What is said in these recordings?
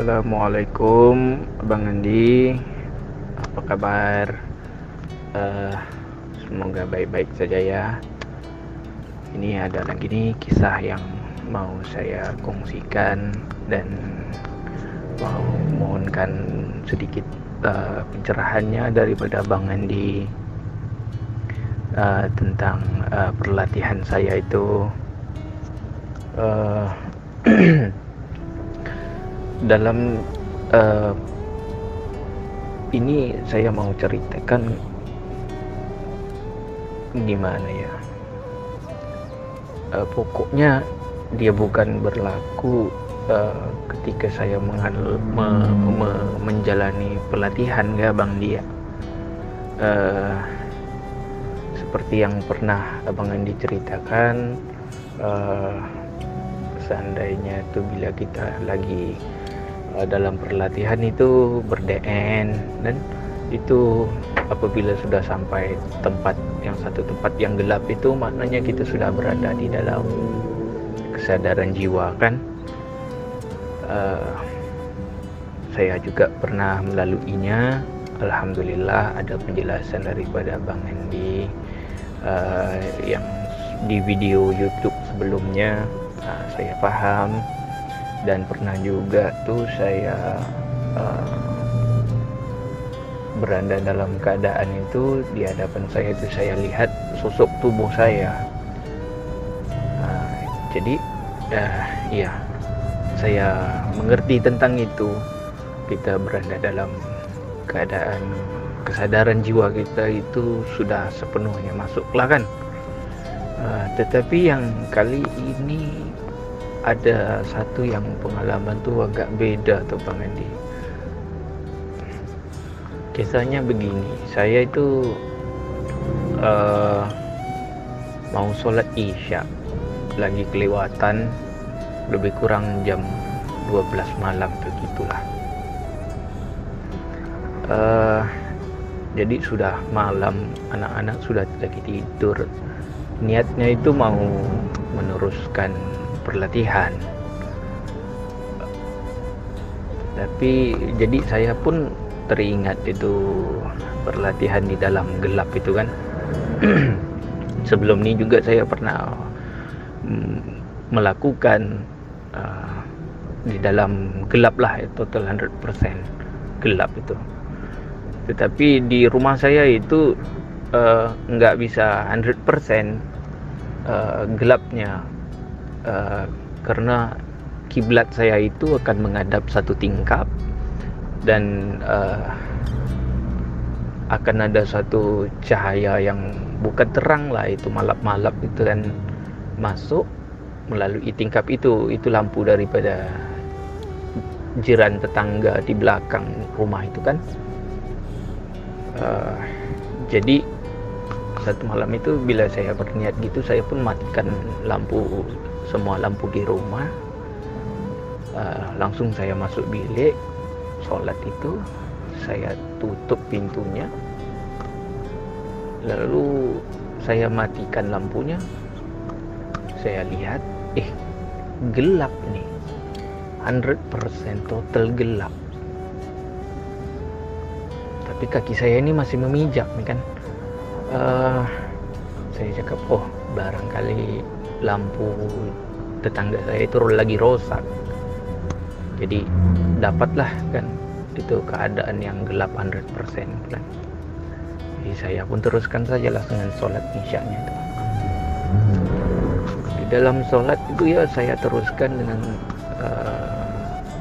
Assalamualaikum Abang Andi, apa kabar? Semoga baik-baik saja ya. Ini ada lagi nih kisah yang mau saya kongsikan dan mau mohonkan sedikit pencerahannya daripada Abang Andi tentang perlatihan saya itu. Dalam ini saya mau ceritakan gimana ya, pokoknya dia bukan berlaku ketika saya menjalani pelatihan ya Bang Dia. Seperti yang pernah Abang Andi ceritakan, seandainya itu bila kita lagi dalam perlatihan itu ber-DN, dan itu apabila sudah sampai satu tempat yang gelap itu maknanya kita sudah berada di dalam kesadaran jiwa kan. Saya juga pernah melaluinya. Alhamdulillah ada penjelasan daripada Bang Andi yang di video YouTube sebelumnya. Saya paham, dan pernah juga tuh saya berada dalam keadaan itu, di hadapan saya itu saya lihat sosok tubuh saya. Jadi ya saya mengerti tentang itu. Kita berada dalam keadaan kesadaran jiwa kita itu sudah sepenuhnya masuklah kan. Tetapi yang kali ini ada satu yang pengalaman tuh agak beda tuh Bang Andi. Kisahnya begini, saya itu mau sholat isya, lagi kelewatan, lebih kurang jam 12 malam begitulah. Jadi sudah malam, anak-anak sudah lagi tidur. Niatnya itu mau meneruskan perlatihan, tapi jadi saya pun teringat itu perlatihan di dalam gelap itu kan. Sebelum ini juga saya pernah melakukan di dalam gelap lah, total 100% gelap itu. Tetapi di rumah saya itu nggak bisa 100% gelapnya, karena kiblat saya itu akan menghadap satu tingkap, dan akan ada satu cahaya yang bukan terang lah, itu malap-malap itu, dan masuk melalui tingkap itu lampu daripada jiran tetangga di belakang rumah itu kan. Jadi satu malam itu bila saya berniat gitu, saya pun matikan semua lampu di rumah. Langsung saya masuk bilik sholat itu, saya tutup pintunya, lalu saya matikan lampunya. Saya lihat gelap nih, 100% total gelap. Tapi kaki saya ini masih memijak nih kan. Saya cakap, barangkali lampu tetangga saya itu lagi rosak. Jadi dapatlah kan itu keadaan yang gelap 100% kan. Jadi saya pun teruskan sajalah dengan sholat isyanya itu. Di dalam sholat itu ya saya teruskan dengan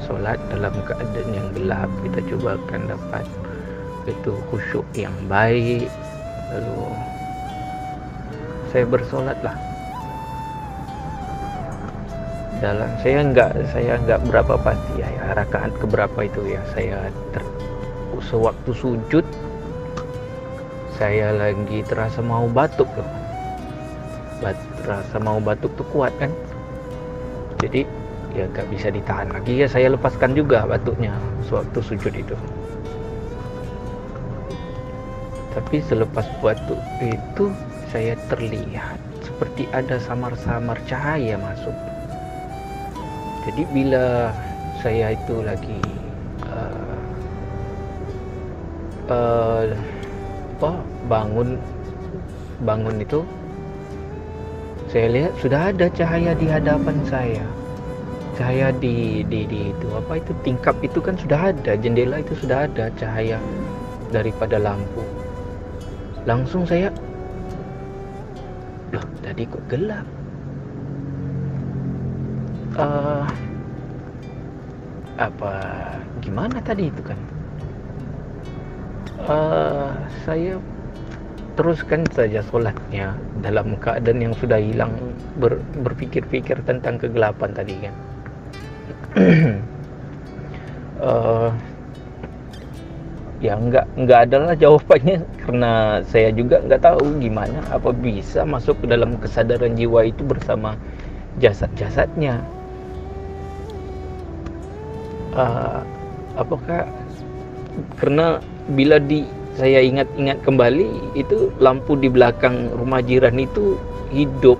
sholat dalam keadaan yang gelap. Kita coba akan dapat itu khusyuk yang baik. Lalu saya bersolat lah. Saya nggak berapa pasti ya rakaat keberapa itu ya. Sewaktu sujud saya lagi terasa mau batuk loh. Terasa mau batuk tuh kuat kan. Jadi ya nggak bisa ditahan lagi ya, saya lepaskan juga batuknya sewaktu sujud itu. Tapi selepas batuk itu saya terlihat seperti ada samar-samar cahaya masuk. Jadi bila saya itu lagi eh, apa bangun bangun itu saya lihat sudah ada cahaya di hadapan saya. Cahaya di itu apa itu tingkap itu kan sudah ada, jendela itu sudah ada cahaya daripada lampu. Langsung saya, loh tadi kok gelap. Eh apa gimana tadi itu kan? Saya teruskan saja sholatnya dalam keadaan yang sudah hilang berpikir-pikir tentang kegelapan tadi kan. Eh, ya nggak adalah jawabannya, karena saya juga nggak tahu gimana apa bisa masuk ke dalam kesadaran jiwa itu bersama jasad-jasadnya. Apakah karena bila saya ingat-ingat kembali, itu lampu di belakang rumah jiran itu hidup,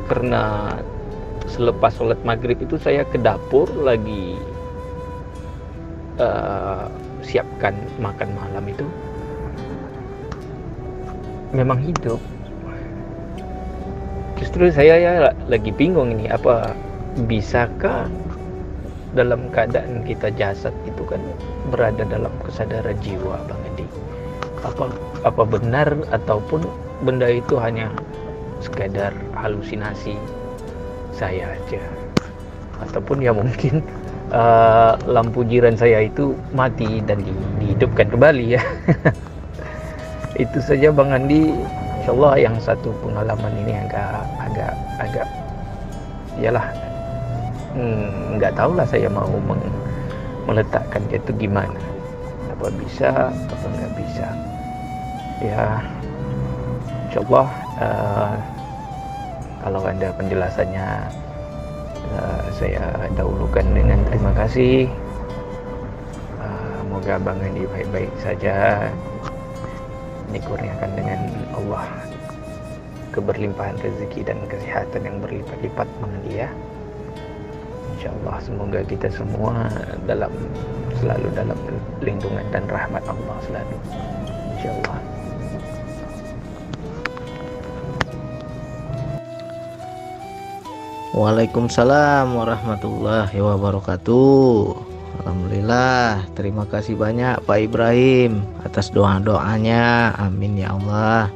karena selepas sholat maghrib itu saya ke dapur lagi siapkan makan malam, itu memang hidup. Justru saya ya lagi bingung ini, apa bisakah dalam keadaan kita jasad itu kan berada dalam kesadaran jiwa, Bang Edi? Apa benar ataupun benda itu hanya sekadar halusinasi saya aja, ataupun ya mungkin lampu jiran saya itu mati dan dihidupkan kembali ya. Itu saja Bang Andi, insyaallah yang satu pengalaman ini agak yalah, nggak tahu lah saya mau meletakkan dia itu gimana, apa bisa apa nggak bisa ya. Insyaallah kalau ada penjelasannya saya dahulukan dengan terima kasih. Moga Bang Andi baik-baik saja, dikurniakan dengan Allah keberlimpahan rezeki dan kesehatan yang berlipat-lipat Bang Andi ya. InsyaAllah semoga kita semua selalu dalam lindungan dan rahmat Allah selalu, InsyaAllah. Waalaikumsalam warahmatullahi wabarakatuh. Alhamdulillah, terima kasih banyak Pak Ibrahim atas doa-doanya. Amin ya Allah.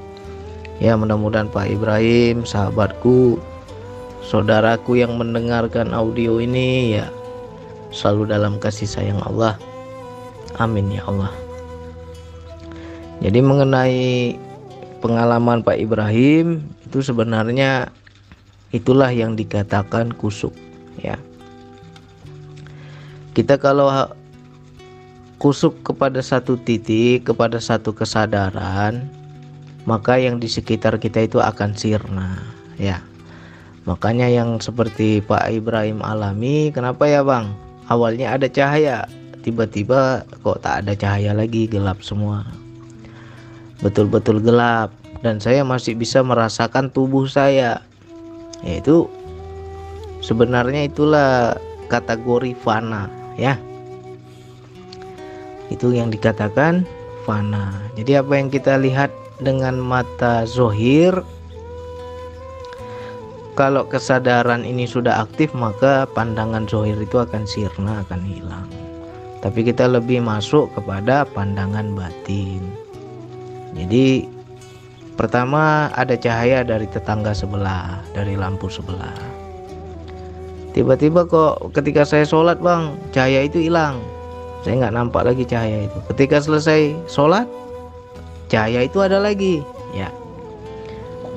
Ya, mudah-mudahan Pak Ibrahim, sahabatku, saudaraku yang mendengarkan audio ini ya selalu dalam kasih sayang Allah. Amin ya Allah. Jadi mengenai pengalaman Pak Ibrahim itu sebenarnya itulah yang dikatakan kusuk ya. Kita kalau kusuk kepada satu titik, kepada satu kesadaran, maka yang di sekitar kita itu akan sirna ya. Makanya yang seperti Pak Ibrahim alami, kenapa ya Bang? Awalnya ada cahaya, tiba-tiba kok tak ada cahaya lagi, gelap semua. Betul-betul gelap, dan saya masih bisa merasakan tubuh saya. Yaitu sebenarnya itulah kategori fana ya. Itu yang dikatakan fana. Jadi apa yang kita lihat dengan mata zohir, kalau kesadaran ini sudah aktif maka pandangan zohir itu akan sirna, akan hilang. Tapi kita lebih masuk kepada pandangan batin. Jadi pertama ada cahaya dari tetangga sebelah, dari lampu sebelah. Tiba-tiba kok ketika saya sholat Bang, cahaya itu hilang. Saya nggak nampak lagi cahaya itu. Ketika selesai sholat, cahaya itu ada lagi ya.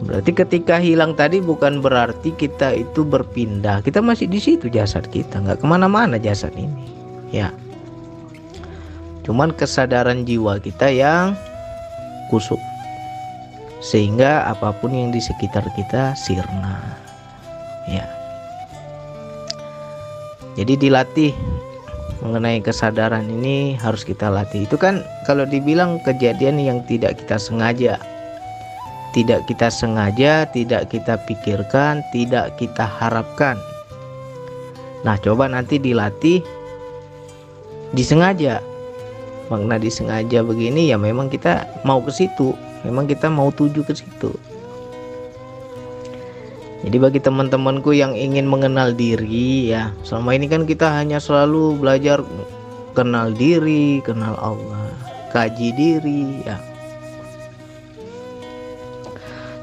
Berarti ketika hilang tadi bukan berarti kita itu berpindah, kita masih di situ jasad kita, nggak kemana-mana jasad ini ya. Cuman kesadaran jiwa kita yang kusuk, sehingga apapun yang di sekitar kita sirna ya. Jadi dilatih mengenai kesadaran ini, harus kita latih. Itu kan kalau dibilang kejadian yang tidak kita sengaja, tidak kita pikirkan, tidak kita harapkan. Nah coba nanti dilatih disengaja. makna disengaja begini ya memang kita mau ke situ, memang kita mau tuju ke situ. Jadi bagi teman-temanku yang ingin mengenal diri ya, selama ini kan kita hanya selalu belajar kenal diri, kenal Allah, kaji diri ya.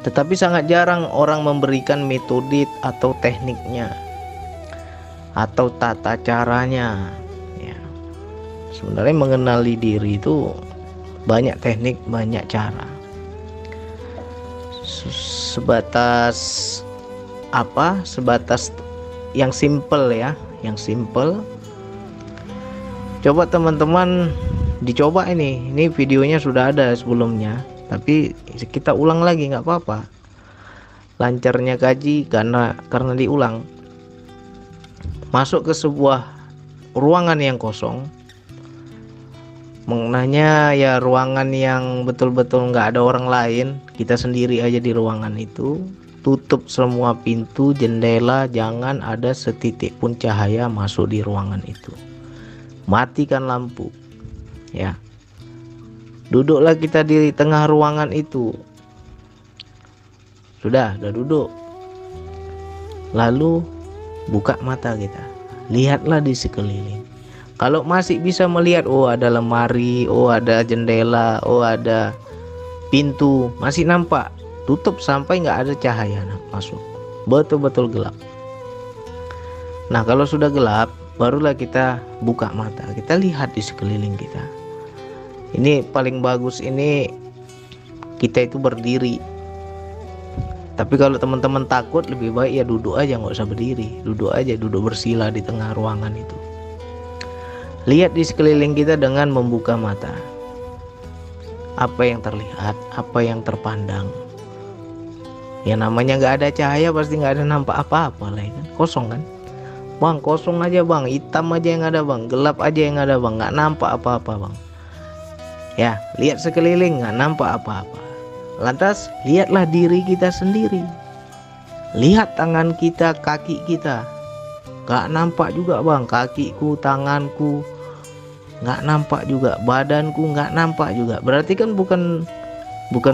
Tetapi sangat jarang orang memberikan metode atau tekniknya atau tata caranya ya. Sebenarnya mengenali diri itu banyak teknik, banyak cara. Sebatas apa? Sebatas yang simple ya, yang simple. Coba teman-teman dicoba ini videonya sudah ada sebelumnya, tapi kita ulang lagi nggak apa-apa. Lancarnya kaji karena diulang. Masuk ke sebuah ruangan yang kosong, maknanya ya ruangan yang betul-betul nggak ada orang lain, kita sendiri aja di ruangan itu. Tutup semua pintu, jendela, jangan ada setitik pun cahaya masuk di ruangan itu. Matikan lampu ya. Duduklah kita di tengah ruangan itu. Sudah duduk. Lalu buka mata kita, lihatlah di sekeliling. Kalau masih bisa melihat, oh ada lemari, oh ada jendela, oh ada pintu, masih nampak, tutup sampai nggak ada cahaya masuk, betul-betul gelap. Nah kalau sudah gelap, barulah kita buka mata, kita lihat di sekeliling kita. Ini paling bagus ini kita itu berdiri. Tapi kalau teman-teman takut, lebih baik ya duduk aja, nggak usah berdiri, duduk aja, duduk bersila di tengah ruangan itu. Lihat di sekeliling kita dengan membuka mata. Apa yang terlihat, apa yang terpandang. Ya namanya nggak ada cahaya pasti nggak ada nampak apa-apa lah kan, kosong kan. Bang kosong aja bang, hitam aja yang ada bang, gelap aja yang ada bang, nggak nampak apa-apa bang. Ya lihat sekeliling nggak nampak apa-apa. Lantas lihatlah diri kita sendiri. Lihat tangan kita, kaki kita, nggak nampak juga bang, kakiku, tanganku nggak nampak juga, badanku nggak nampak juga. Berarti kan bukan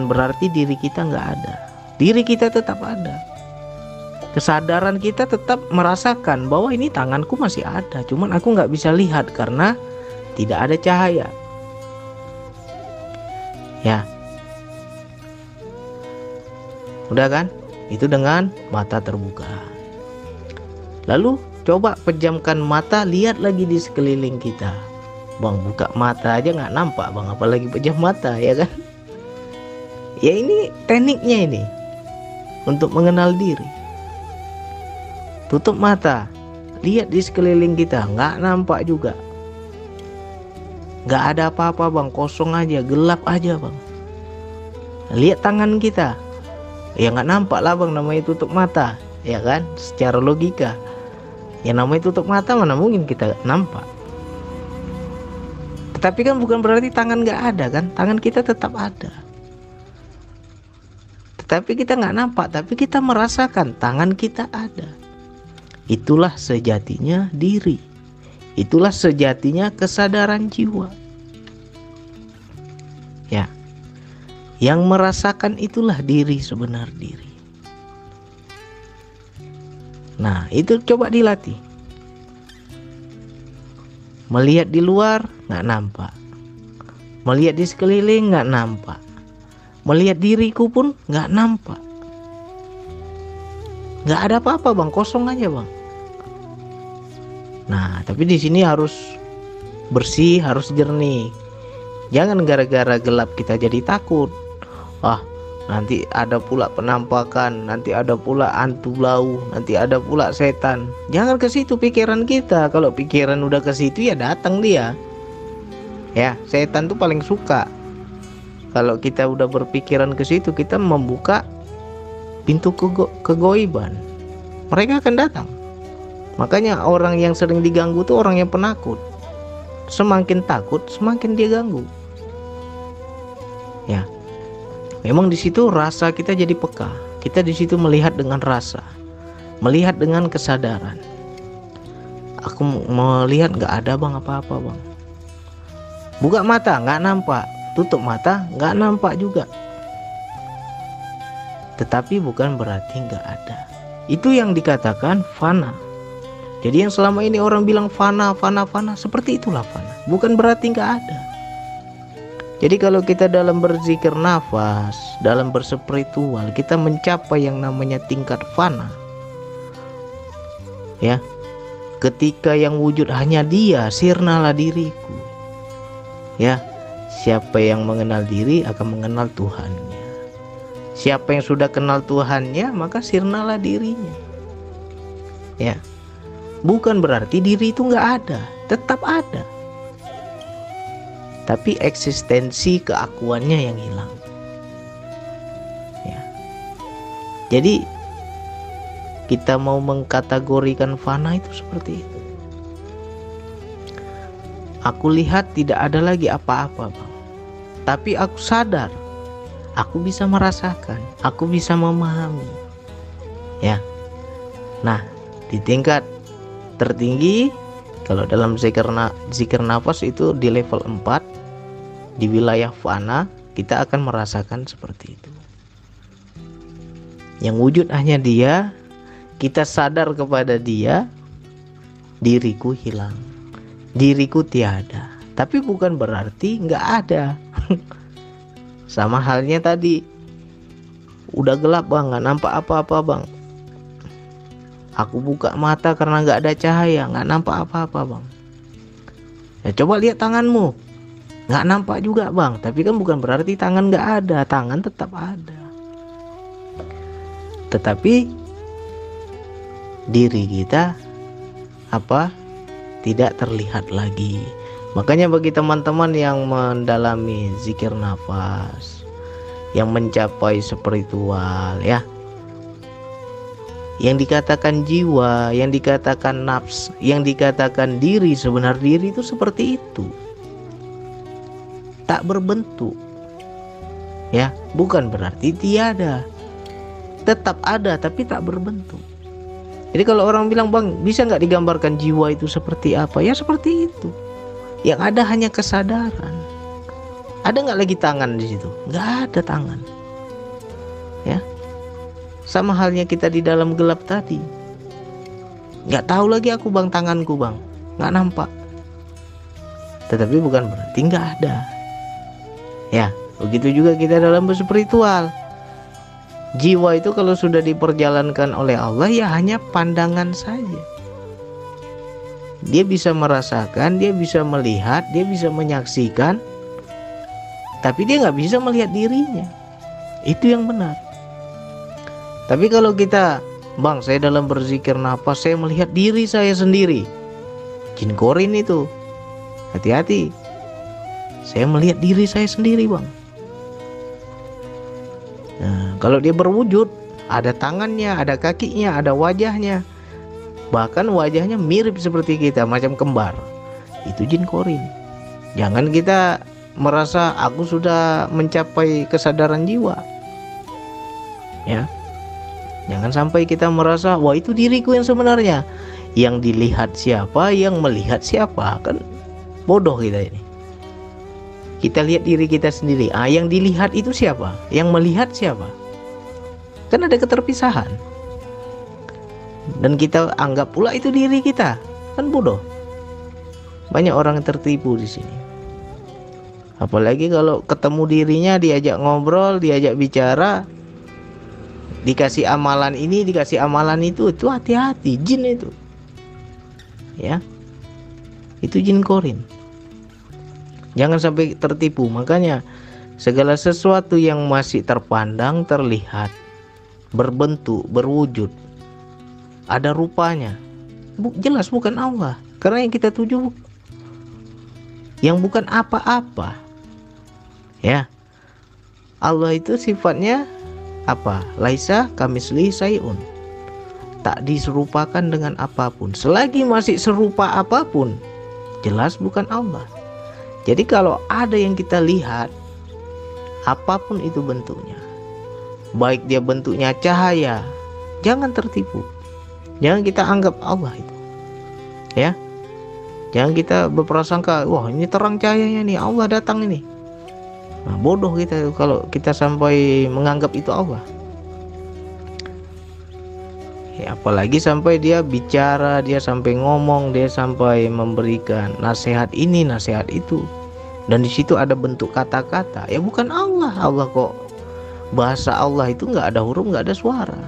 berarti diri kita nggak ada. Diri kita tetap ada. Kesadaran kita tetap merasakan bahwa ini tanganku masih ada, cuman aku nggak bisa lihat karena tidak ada cahaya. Ya, udah kan? Itu dengan mata terbuka. Lalu coba pejamkan mata, lihat lagi di sekeliling kita. Bang buka mata aja nggak nampak bang, apalagi pejam mata ya kan? Ya ini tekniknya ini untuk mengenal diri. Tutup mata, lihat di sekeliling kita, nggak nampak juga, nggak ada apa-apa bang, kosong aja, gelap aja bang. Lihat tangan kita, ya nggak nampak lah bang, namanya tutup mata ya kan, secara logika ya namanya tutup mata mana mungkin kita nampak. Tetapi kan bukan berarti tangan nggak ada kan, tangan kita tetap ada. Tetapi kita nggak nampak, tapi kita merasakan tangan kita ada. Itulah sejatinya diri. Itulah sejatinya kesadaran jiwa. Ya. Yang merasakan itulah diri, sebenar diri. Nah, itu coba dilatih. Melihat di luar nggak nampak. Melihat di sekeliling nggak nampak. Melihat diriku pun nggak nampak. Nggak ada apa-apa bang, kosong aja bang. Nah tapi di sini harus bersih, harus jernih. Jangan gara-gara gelap kita jadi takut. Nanti ada pula penampakan, nanti ada pula hantu blau, nanti ada pula setan. Jangan ke situ pikiran kita. Kalau pikiran udah ke situ ya datang dia. Ya setan tuh paling suka. Kalau kita udah berpikiran ke situ, kita membuka pintu kegoiban. Mereka akan datang. Makanya orang yang sering diganggu tuh orang yang penakut. Semakin takut, semakin dia ganggu. Ya, memang di situ rasa kita jadi peka. Kita di situ melihat dengan rasa, melihat dengan kesadaran. Aku melihat nggak ada bang apa-apa bang. Buka mata nggak nampak, tutup mata nggak nampak juga. Tetapi bukan berarti nggak ada. Itu yang dikatakan fana. Jadi yang selama ini orang bilang fana, seperti itulah fana. Bukan berarti nggak ada. Jadi kalau kita dalam berzikir nafas, dalam berspiritual, kita mencapai yang namanya tingkat fana. Ya, ketika yang wujud hanya Dia, sirnalah diriku. Ya, siapa yang mengenal diri akan mengenal Tuhannya. Siapa yang sudah kenal Tuhannya, maka sirnalah dirinya. Ya, bukan berarti diri itu nggak ada, tetap ada. Tapi eksistensi keakuannya yang hilang. Ya. Jadi kita mau mengkategorikan fana itu seperti itu. Aku lihat tidak ada lagi apa-apa, Bang. Tapi aku sadar, aku bisa merasakan, aku bisa memahami. Ya. Nah, di tingkat tertinggi, kalau dalam zikir nafas itu di level 4, di wilayah fana, kita akan merasakan seperti itu. Yang wujud hanya Dia, kita sadar kepada Dia, diriku hilang, diriku tiada. Tapi bukan berarti nggak ada. Sama halnya tadi, udah gelap Bang, nggak nampak apa-apa Bang. Aku buka mata karena nggak ada cahaya, nggak nampak apa-apa Bang. Ya coba lihat tanganmu, nggak nampak juga Bang. Tapi kan bukan berarti tangan nggak ada, tangan tetap ada. Tetapi diri kita tidak terlihat lagi. Makanya bagi teman-teman yang mendalami zikir nafas, yang mencapai spiritual, ya, yang dikatakan jiwa, yang dikatakan nafs, yang dikatakan diri, sebenar diri itu seperti itu, tak berbentuk. Ya, bukan berarti tiada, tetap ada tapi tak berbentuk. Jadi kalau orang bilang, Bang, bisa nggak digambarkan jiwa itu seperti apa? Ya seperti itu. Yang ada hanya kesadaran. Ada nggak lagi tangan di situ? Nggak ada tangan. Ya, sama halnya kita di dalam gelap tadi. Nggak tahu lagi aku Bang, tanganku Bang, nggak nampak. Tetapi bukan berarti nggak ada. Ya, begitu juga kita dalam berspiritual. Jiwa itu kalau sudah diperjalankan oleh Allah, ya hanya pandangan saja. Dia bisa merasakan, dia bisa melihat, dia bisa menyaksikan, tapi dia nggak bisa melihat dirinya. Itu yang benar. Tapi kalau kita, Bang, saya dalam berzikir nafas, saya melihat diri saya sendiri, jin korin itu, hati-hati. Saya melihat diri saya sendiri Bang. Nah, kalau dia berwujud, ada tangannya, ada kakinya, ada wajahnya. Bahkan wajahnya mirip seperti kita, macam kembar. Itu jin korin. Jangan kita merasa aku sudah mencapai kesadaran jiwa. Ya. Jangan sampai kita merasa, wah itu diriku yang sebenarnya. Yang dilihat siapa, yang melihat siapa. Kan bodoh kita ini. Kita lihat diri kita sendiri. Yang dilihat itu siapa? Yang melihat siapa? Kan ada keterpisahan. Dan kita anggap pula itu diri kita. Kan bodoh. Banyak orang yang tertipu di sini. Apalagi kalau ketemu dirinya, diajak ngobrol, diajak bicara, dikasih amalan ini, dikasih amalan itu hati-hati, jin itu. Ya. Itu jin korin. Jangan sampai tertipu. Makanya segala sesuatu yang masih terpandang, terlihat, berbentuk, berwujud, ada rupanya, jelas bukan Allah. Karena yang kita tuju yang bukan apa-apa. Ya. Allah itu sifatnya apa? Laisa kamislihi syai'un. Tak diserupakan dengan apapun. Selagi masih serupa apapun, jelas bukan Allah. Jadi kalau ada yang kita lihat, apapun itu bentuknya, baik dia bentuknya cahaya, jangan tertipu. Jangan kita anggap Allah itu. Ya. Jangan kita berprasangka, wah ini terang cahayanya nih, Allah datang ini. Nah, bodoh kita kalau kita sampai menganggap itu Allah. Ya, apalagi sampai dia bicara, dia sampai ngomong, dia sampai memberikan nasihat ini, nasihat itu. Dan di situ ada bentuk kata-kata. Ya bukan Allah. Allah kok bahasa Allah itu nggak ada huruf, nggak ada suara.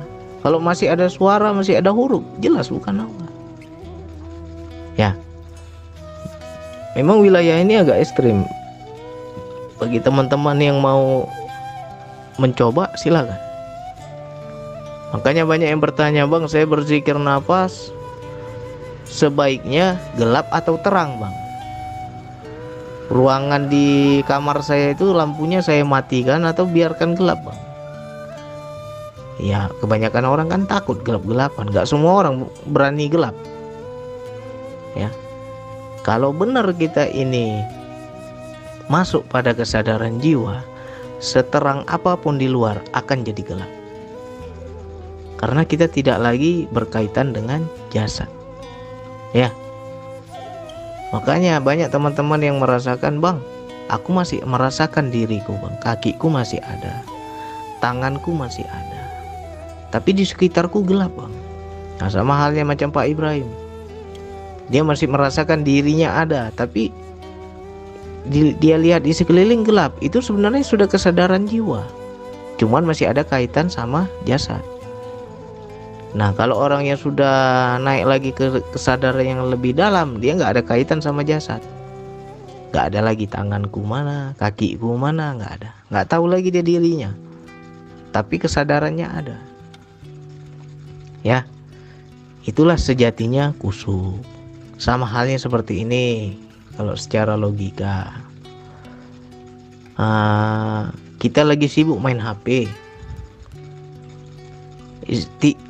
Kalau masih ada suara, masih ada huruf, jelas bukan Allah. Ya. Memang wilayah ini agak ekstrim. Bagi teman-teman yang mau mencoba, silakan. Makanya banyak yang bertanya, Bang, saya berzikir nafas sebaiknya gelap atau terang, Bang? Ruangan di kamar saya itu lampunya saya matikan atau biarkan gelap, Bang? Ya, kebanyakan orang kan takut gelap-gelapan. Gak semua orang berani gelap. Ya. Kalau benar kita ini masuk pada kesadaran jiwa, seterang apapun di luar akan jadi gelap. Karena kita tidak lagi berkaitan dengan jasad. Ya. Makanya banyak teman-teman yang merasakan, Bang, aku masih merasakan diriku, Bang. Kakiku masih ada. Tanganku masih ada. Tapi di sekitarku gelap, Bang. Nah, sama halnya macam Pak Ibrahim. Dia masih merasakan dirinya ada, tapi dia lihat di sekeliling gelap. Itu sebenarnya sudah kesadaran jiwa, cuman masih ada kaitan sama jasad. Nah, kalau orang yang sudah naik lagi ke kesadaran yang lebih dalam, dia nggak ada kaitan sama jasad. Nggak ada lagi tanganku mana, kakiku mana, nggak ada. Nggak tahu lagi dia dirinya, tapi kesadarannya ada. Ya, itulah sejatinya kusuk. Sama halnya seperti ini. Kalau secara logika, kita lagi sibuk main HP.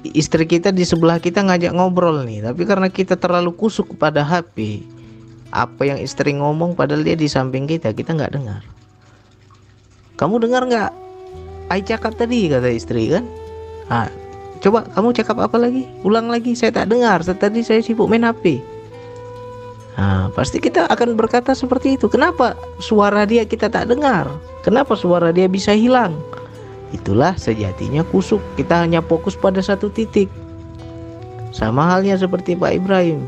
Istri kita di sebelah kita ngajak ngobrol nih, tapi karena kita terlalu kusuk pada HP, apa yang istri ngomong padahal dia di samping kita nggak dengar. Kamu dengar nggak? Ai cakap tadi, kata istri kan. Coba kamu cakap apa lagi? Ulang lagi, saya tak dengar. Tadi saya sibuk main HP. Pasti kita akan berkata seperti itu. Kenapa suara dia kita tak dengar? Kenapa suara dia bisa hilang? Itulah sejatinya kusuk. Kita hanya fokus pada satu titik. Sama halnya seperti Pak Ibrahim.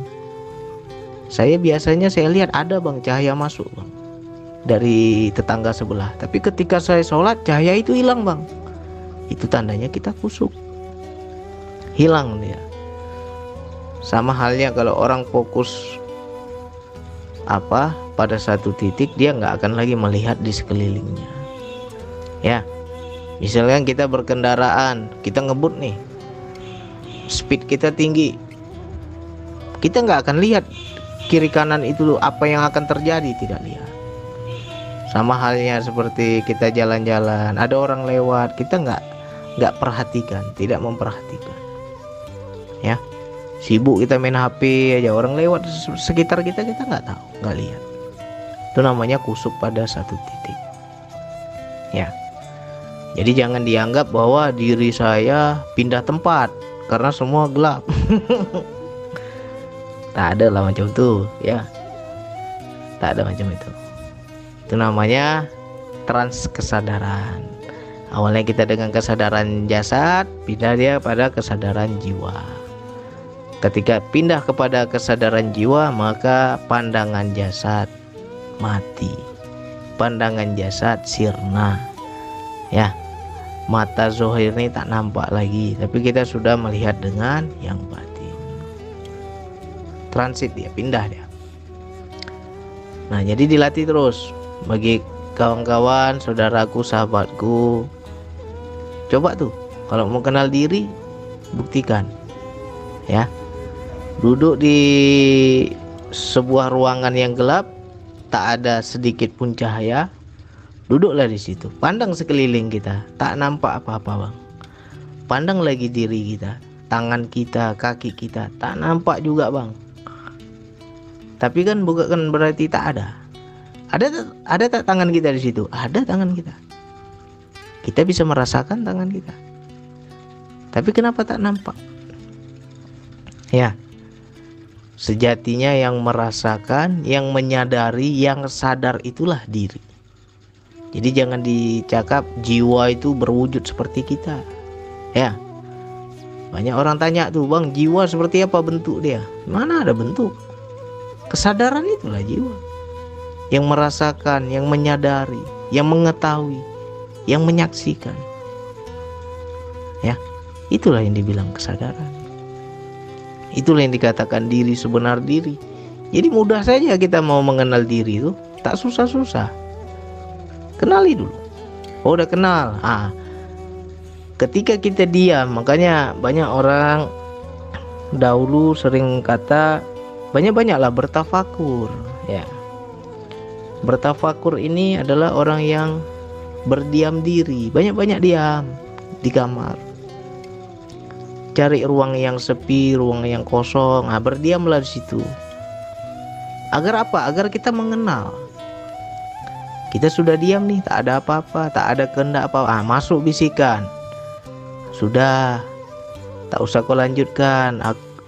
Saya biasanya lihat ada, Bang, cahaya masuk, Bang, dari tetangga sebelah. Tapi ketika saya sholat, cahaya itu hilang, Bang. Itu tandanya kita kusuk. Hilang dia. Sama halnya kalau orang fokus pada satu titik, dia nggak akan lagi melihat di sekelilingnya. Ya, misalnya kita berkendaraan, kita ngebut nih, speed kita tinggi, kita nggak akan lihat kiri kanan itu apa yang akan terjadi, tidak lihat. Sama halnya seperti kita jalan-jalan, ada orang lewat, kita nggak perhatikan, tidak memperhatikan. Ya. Sibuk kita main HP aja, orang lewat sekitar kita nggak tahu, nggak lihat. Itu namanya kusuk pada satu titik. Ya. Jadi jangan dianggap bahwa diri saya pindah tempat karena semua gelap. Tak ada lah macam itu, ya. Tak ada macam itu. Itu namanya trans kesadaran. Awalnya kita dengan kesadaran jasad, pindah dia pada kesadaran jiwa. Ketika pindah kepada kesadaran jiwa, maka pandangan jasad mati, pandangan jasad sirna. Ya, mata zohir ini tak nampak lagi, tapi kita sudah melihat dengan yang batin. Transit dia, pindah dia. Nah, jadi dilatih terus. Bagi kawan-kawan, saudaraku, sahabatku, coba tuh, kalau mau kenal diri, buktikan. Ya. Duduk di sebuah ruangan yang gelap, tak ada sedikit pun cahaya. Duduklah di situ, pandang sekeliling kita, tak nampak apa-apa, Bang. Pandang lagi diri kita, tangan kita, kaki kita, tak nampak juga, Bang. Tapi kan bukan berarti tak ada. Ada tak tangan kita di situ? Ada tangan kita. Kita bisa merasakan tangan kita. Tapi kenapa tak nampak? Ya. Sejatinya yang merasakan, yang menyadari, yang sadar itulah diri. Jadi jangan dicakap jiwa itu berwujud seperti kita. Ya. Banyak orang tanya tuh, "Bang, jiwa seperti apa bentuk dia?" Mana ada bentuk? Kesadaran itulah jiwa. Yang merasakan, yang menyadari, yang mengetahui, yang menyaksikan. Ya. Itulah yang dibilang kesadaran. Itulah yang dikatakan diri sebenar diri. Jadi mudah saja kita mau mengenal diri itu, tak susah-susah. Kenali dulu. Oh, udah kenal. Ketika kita diam, makanya banyak orang dahulu sering kata banyak-banyaklah bertafakur, ya. Bertafakur ini adalah orang yang berdiam diri, banyak-banyak diam di kamar. Cari ruang yang sepi, ruang yang kosong, berdiamlah di situ. Agar apa? Agar kita mengenal. Kita sudah diam nih, tak ada apa-apa, tak ada kehendak apa. Masuk bisikan. Sudah, tak usah kau lanjutkan.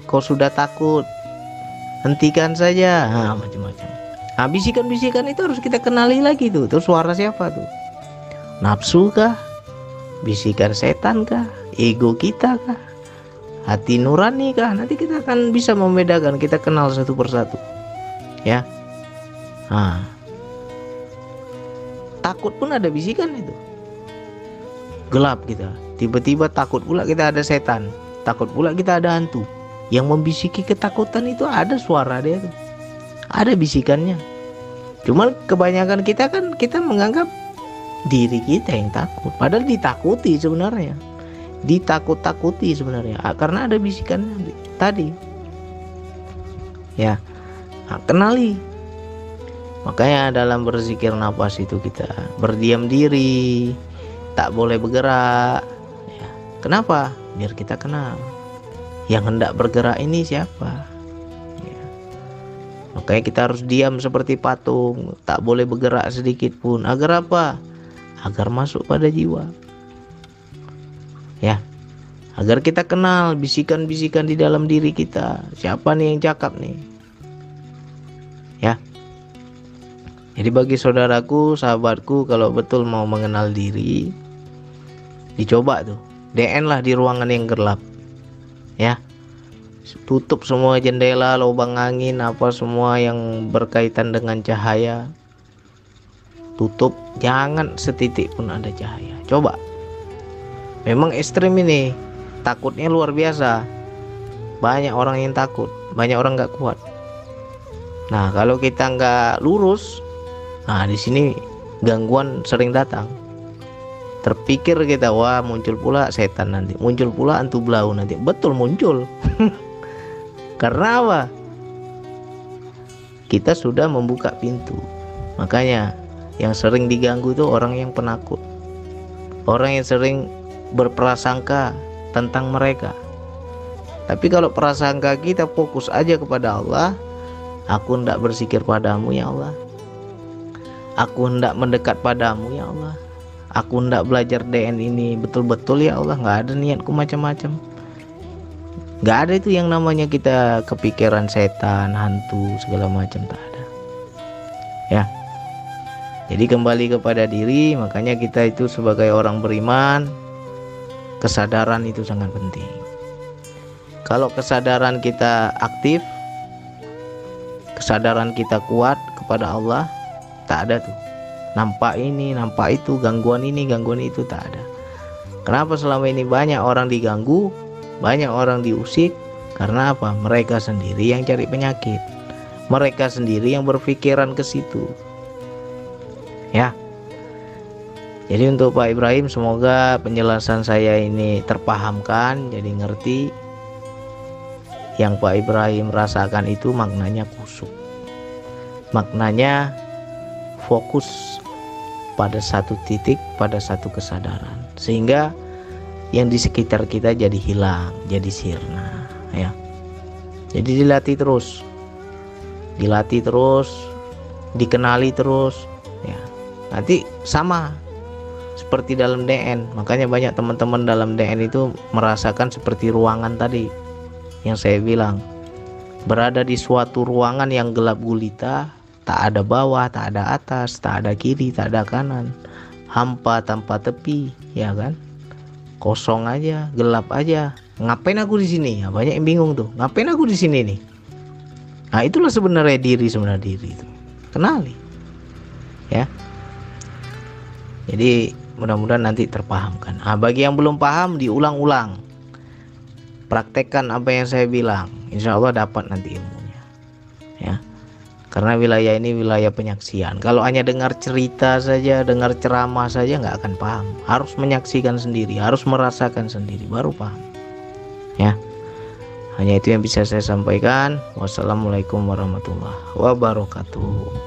Kau sudah takut, hentikan saja. Macam-macam. Bisikan-bisikan itu harus kita kenali lagi tuh. Itu suara siapa tuh? Nafsu kah? Bisikan setan kah? Ego kita kah? Hati nurani kah? Nanti kita akan bisa membedakan, kita kenal satu persatu. Ya. Takut pun ada bisikan itu. Gelap kita. Tiba-tiba takut pula kita ada setan. Takut pula kita ada hantu. Yang membisiki ketakutan itu ada suara dia tuh. Ada bisikannya. Cuma kebanyakan kita kan kita menganggap diri kita yang takut. Padahal ditakuti sebenarnya. Ditakut-takuti sebenarnya, karena ada bisikan tadi. Ya, kenali. Makanya dalam berzikir nafas itu kita berdiam diri, tak boleh bergerak. Ya. Kenapa? Biar kita kenal yang hendak bergerak ini siapa. Ya. Makanya kita harus diam seperti patung, tak boleh bergerak sedikit pun. Agar apa? Agar masuk pada jiwa. Ya, agar kita kenal bisikan-bisikan di dalam diri kita. Siapa nih yang cakap nih? Ya. Jadi bagi saudaraku, sahabatku, kalau betul mau mengenal diri, dicoba tuh. DN lah di ruangan yang gelap. Ya. Tutup semua jendela, lubang angin, apa semua yang berkaitan dengan cahaya. Tutup, jangan setitik pun ada cahaya. Coba. Memang ekstrim ini, takutnya luar biasa. Banyak orang yang takut, banyak orang nggak kuat. Nah, kalau kita nggak lurus, di sini gangguan sering datang. Terpikir kita, wah muncul pula setan nanti, muncul pula hantu belau nanti. Betul muncul. Karena apa? Kita sudah membuka pintu. Makanya yang sering diganggu itu orang yang penakut, orang yang sering berprasangka tentang mereka. Tapi kalau prasangka kita fokus aja kepada Allah, aku hendak berzikir padamu ya Allah, aku hendak mendekat padamu ya Allah, aku hendak belajar DN ini betul-betul ya Allah, nggak ada niatku macam-macam. Nggak ada itu yang namanya kita kepikiran setan, hantu, segala macam, tak ada. Ya. Jadi kembali kepada diri. Makanya kita itu sebagai orang beriman, kesadaran itu sangat penting. Kalau kesadaran kita aktif, kesadaran kita kuat kepada Allah, tak ada tuh nampak ini, nampak itu, gangguan ini, gangguan itu, tak ada. Kenapa selama ini banyak orang diganggu, banyak orang diusik? Karena apa? Mereka sendiri yang cari penyakit, mereka sendiri yang berpikiran ke situ. Ya. Jadi untuk Pak Ibrahim, semoga penjelasan saya ini terpahamkan, jadi ngerti. Yang Pak Ibrahim rasakan itu maknanya khusyuk, maknanya fokus pada satu titik, pada satu kesadaran, sehingga yang di sekitar kita jadi hilang, jadi sirna. Ya. Jadi dilatih terus, dikenali terus. Ya. Nanti sama seperti dalam DN. Makanya banyak teman-teman dalam DN itu merasakan seperti ruangan tadi yang saya bilang, berada di suatu ruangan yang gelap gulita, tak ada bawah, tak ada atas, tak ada kiri, tak ada kanan, hampa tanpa tepi, ya kan? Kosong aja, gelap aja. Ngapain aku di sini? Ya, banyak yang bingung tuh. Ngapain aku di sini nih? Nah, itulah sebenarnya diri itu. Kenali. Ya. Jadi mudah-mudahan nanti terpahamkan. Nah, bagi yang belum paham diulang-ulang. Praktekkan apa yang saya bilang. Insya Allah dapat nanti ilmunya. Ya. Karena wilayah ini wilayah penyaksian. Kalau hanya dengar cerita saja, dengar ceramah saja nggak akan paham. Harus menyaksikan sendiri, harus merasakan sendiri, baru paham. Ya. Hanya itu yang bisa saya sampaikan. Wassalamualaikum warahmatullahi wabarakatuh.